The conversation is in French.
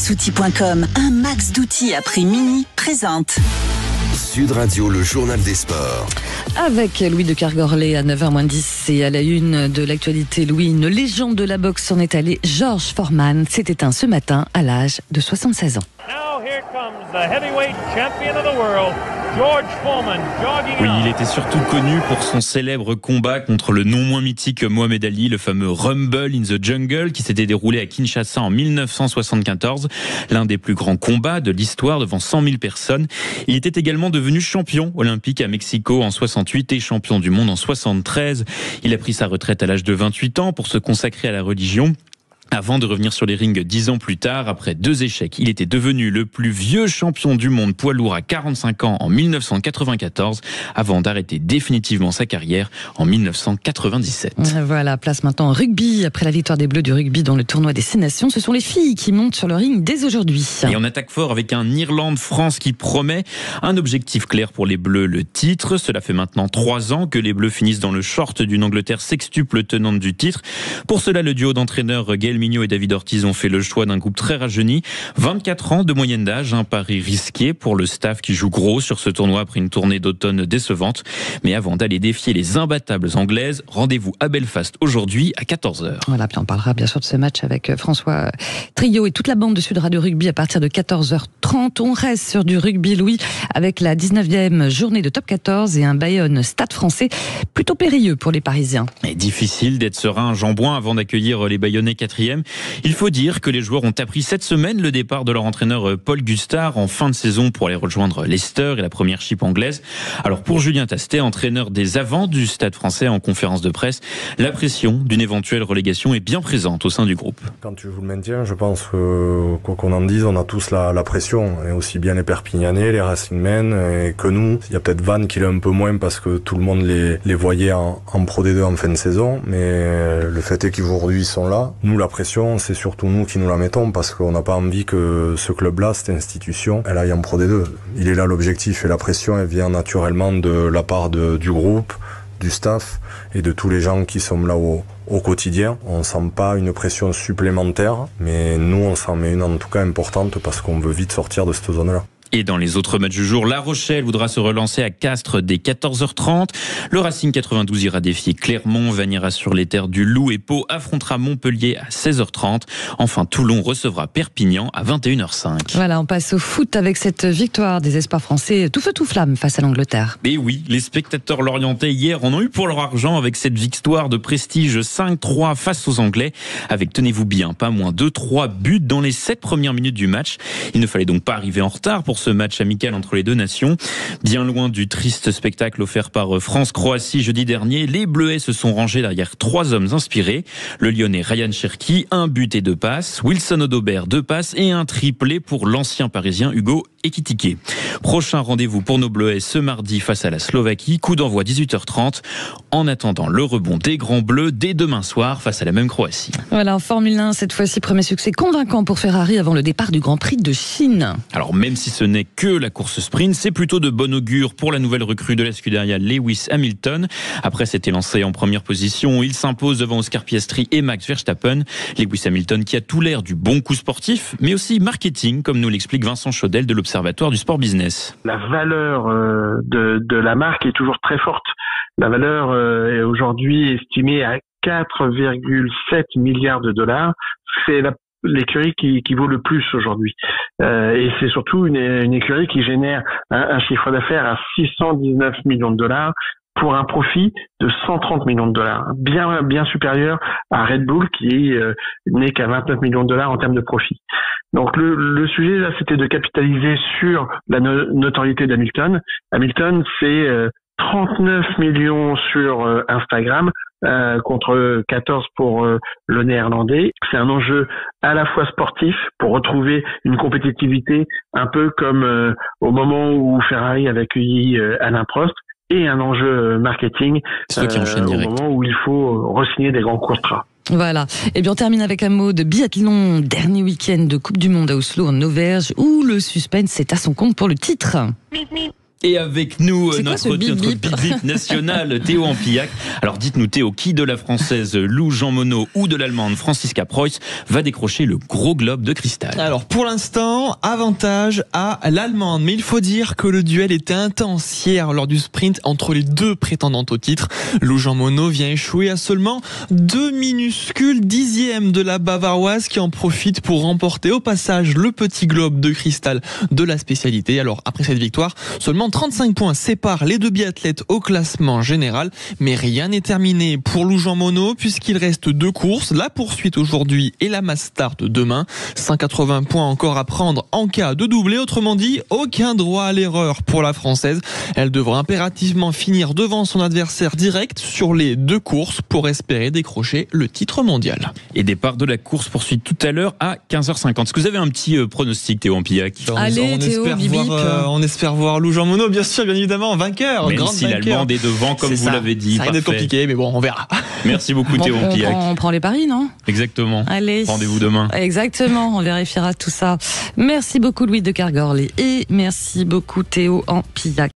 maxoutil.com, un max d'outils à prix mini, présente Sud Radio, le journal des sports. Avec Louis de Kergorlé à 9h-10 et à la une de l'actualité, Louis, une légende de la boxe s'en est allée. George Foreman s'est éteint ce matin à l'âge de 76 ans. Now here comes the heavyweight champion of the world, George Foreman, jogging Oui, on. il était surtout connu pour son célèbre combat contre le non moins mythique Mohamed Ali, le fameux Rumble in the Jungle qui s'était déroulé à Kinshasa en 1974. L'un des plus grands combats de l'histoire devant 100 000 personnes. Il était également devenu champion olympique à Mexico en 68 et champion du monde en 73. Il a pris sa retraite à l'âge de 28 ans pour se consacrer à la religion. Avant de revenir sur les rings 10 ans plus tard, après 2 échecs, il était devenu le plus vieux champion du monde poids lourd à 45 ans en 1994, avant d'arrêter définitivement sa carrière en 1997. Voilà, place maintenant au rugby. Après la victoire des Bleus du rugby dans le tournoi des 6 Nations, ce sont les filles qui montent sur le ring dès aujourd'hui. Et on attaque fort avec un Irlande-France qui promet un objectif clair pour les Bleus, le titre. Cela fait maintenant 3 ans que les Bleus finissent dans le short d'une Angleterre sextuple tenante du titre. Pour cela, le duo d'entraîneurs Gaël Mignot et David Ortiz ont fait le choix d'un groupe très rajeuni. 24 ans de moyenne d'âge, un pari risqué pour le staff qui joue gros sur ce tournoi après une tournée d'automne décevante. Mais avant d'aller défier les imbattables anglaises, rendez-vous à Belfast aujourd'hui à 14h. Voilà, puis on parlera bien sûr de ce match avec François Trio et toute la bande de Sud Radio Rugby à partir de 14h30. On reste sur du rugby, Louis, avec la 19e journée de top 14 et un Bayonne Stade Français plutôt périlleux pour les Parisiens. Et difficile d'être serein, Jean Bouin, avant d'accueillir les Bayonnais 4e. Il faut dire que les joueurs ont appris cette semaine le départ de leur entraîneur Paul Gustard en fin de saison pour aller rejoindre Leicester et la première chip anglaise. Alors pour Julien Tastet, entraîneur des avants du Stade Français en conférence de presse, la pression d'une éventuelle relégation est bien présente au sein du groupe. Quand tu joues le maintien, je pense que quoi qu'on en dise, on a tous la pression, et aussi bien les Perpignanais, les Racingmen que nous. Il y a peut-être Vannes qui l'a un peu moins parce que tout le monde les voyait en Pro D2 en fin de saison, mais le fait est qu'aujourd'hui ils sont là. Nous, la pression, c'est surtout nous qui nous la mettons parce qu'on n'a pas envie que ce club-là, cette institution, elle aille en Pro D2. Il est là l'objectif et la pression, elle vient naturellement de la part du groupe, du staff et de tous les gens qui sont là au quotidien. On sent pas une pression supplémentaire, mais nous, on s'en met une en tout cas importante parce qu'on veut vite sortir de cette zone-là. Et dans les autres matchs du jour, La Rochelle voudra se relancer à Castres dès 14h30. Le Racing 92 ira défier Clermont, Vannes sur les terres du Loup et Pau affrontera Montpellier à 16h30. Enfin, Toulon recevra Perpignan à 21h05. Voilà, on passe au foot avec cette victoire des espoirs français tout feu tout flamme face à l'Angleterre. Et oui, les spectateurs lorientais hier en ont eu pour leur argent avec cette victoire de prestige 5-3 face aux Anglais. Avec, tenez-vous bien, pas moins de 3 buts dans les 7 premières minutes du match. Il ne fallait donc pas arriver en retard pour ce match amical entre les deux nations. Bien loin du triste spectacle offert par France-Croatie jeudi dernier, les Bleuets se sont rangés derrière 3 hommes inspirés. Le Lyonnais Ryan Cherki, 1 but et 2 passes. Wilson Odobert, 2 passes et un triplé pour l'ancien Parisien Hugo Ekitike. Prochain rendez-vous pour nos Bleuets ce mardi face à la Slovaquie. Coup d'envoi 18h30. En attendant le rebond des Grands Bleus dès demain soir face à la même Croatie. Voilà, en Formule 1, cette fois-ci, premier succès convaincant pour Ferrari avant le départ du Grand Prix de Chine. Alors même si ce n'est que la course sprint, c'est plutôt de bon augure pour la nouvelle recrue de la Scuderia Lewis Hamilton. Après s'être lancé en première position, il s'impose devant Oscar Piastri et Max Verstappen. Lewis Hamilton qui a tout l'air du bon coup sportif, mais aussi marketing, comme nous l'explique Vincent Chaudel de l'Observatoire du Sport Business. La valeur de la marque est toujours très forte. La valeur est aujourd'hui estimée à 4,7 milliards de dollars. C'est l'écurie qui vaut le plus aujourd'hui. Et c'est surtout une écurie qui génère un chiffre d'affaires à 619 millions de dollars pour un profit de 130 millions de dollars. Bien supérieur à Red Bull qui n'est qu'à 29 millions de dollars en termes de profit. Donc le sujet là, c'était de capitaliser sur la notoriété d'Hamilton. Hamilton, c'est 39 millions sur Instagram contre 14 pour le néerlandais. C'est un enjeu à la fois sportif pour retrouver une compétitivité un peu comme au moment où Ferrari avait accueilli Alain Prost, et un enjeu marketing au moment où il faut re-signer des grands contrats. Voilà. Et bien on termine avec un mot de biathlon. Dernier week-end de Coupe du Monde à Oslo en Auvergne où le suspense est à son compte pour le titre. Et avec nous, C'est notre quoi ce bip bip bip national, Théo Ampillac. Alors dites-nous Théo, qui de la française Lou Jean Monod ou de l'allemande Franziska Preuss va décrocher le gros globe de cristal? Alors pour l'instant, avantage à l'allemande, mais il faut dire que le duel était intense hier lors du sprint entre les deux prétendantes au titre. Lou Jean Monod vient échouer à seulement 2 minuscules dixièmes de la bavaroise qui en profite pour remporter au passage le petit globe de cristal de la spécialité. Alors après cette victoire, seulement 35 points séparent les deux biathlètes au classement général, mais rien n'est terminé pour Lou Jean Monod puisqu'il reste 2 courses, la poursuite aujourd'hui et la mass start demain. 180 points encore à prendre en cas de doublé, autrement dit, aucun droit à l'erreur pour la Française. Elle devra impérativement finir devant son adversaire direct sur les 2 courses pour espérer décrocher le titre mondial. Et départ de la course poursuite tout à l'heure à 15h50. Est-ce que vous avez un petit pronostic, Théo Ampillac? Allez, Théo, on espère voir Lou Jean Monod, bien sûr, bien évidemment, vainqueur. Même si l'allemande est devant, comme vous l'avez dit. Ça risque d'être compliqué, mais bon, on verra. Merci beaucoup, Théo Ampillac. On prend les paris, non? Exactement. Allez. Rendez-vous demain. Exactement, on vérifiera tout ça. Merci beaucoup, Louis de Kergorly. Et merci beaucoup, Théo Ampillac.